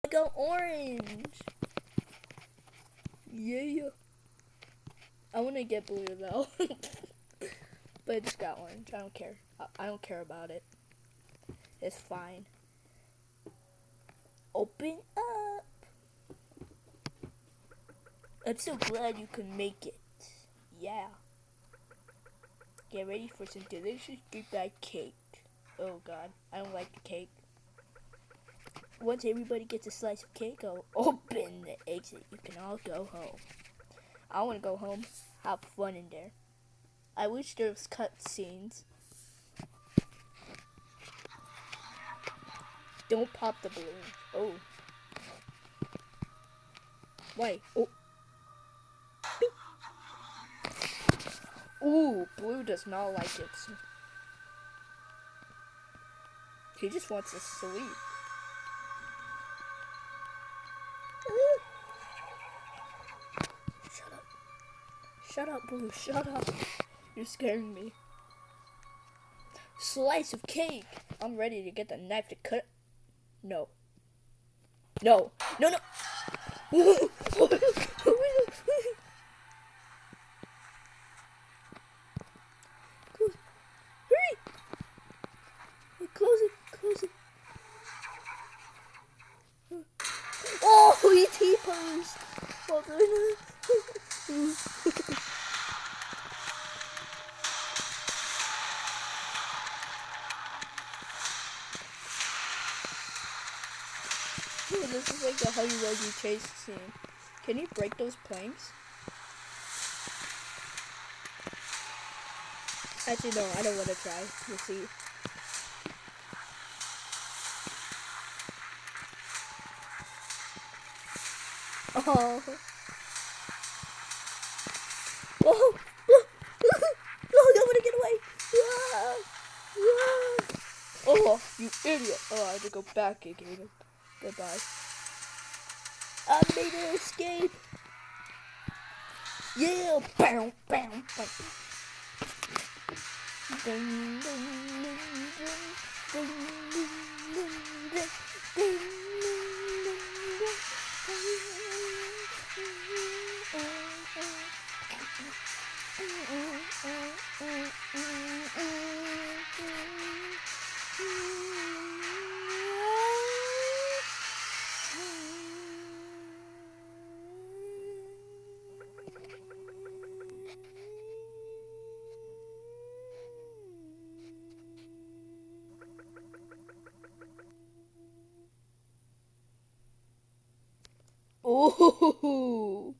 I got orange. Yeah. I want to get blue though. But I just got orange. I don't care. I don't care about it. It's fine. Open up. I'm so glad you can make it. Yeah. Get ready for some delicious goodbye cake. Oh god, I don't like the cake. Once everybody gets a slice of cake, I'll open the exit. You can all go home. I want to go home, have fun in there. I wish there was cutscenes. Don't pop the balloon. Oh. Wait. Oh. Ooh, Blue does not like it. He just wants to sleep. Shut up. Shut up, Blue. Shut up. You're scaring me. Slice of cake. I'm ready to get the knife to cut. No. No. No, no. Hurry. Close it. Close it. Oh, he T-posed. Oh, this is like the Huggy Wuggy chase scene. Can you break those planks? Actually, no, I don't want to try. We'll see. Oh. Oh. No, I want to get away. Oh, you idiot. Oh, I have to go back again. Goodbye. I made an escape. Yeah. Bam, bam, bam. Ding, ding, ding, ding, ding, ding, ding, Oh.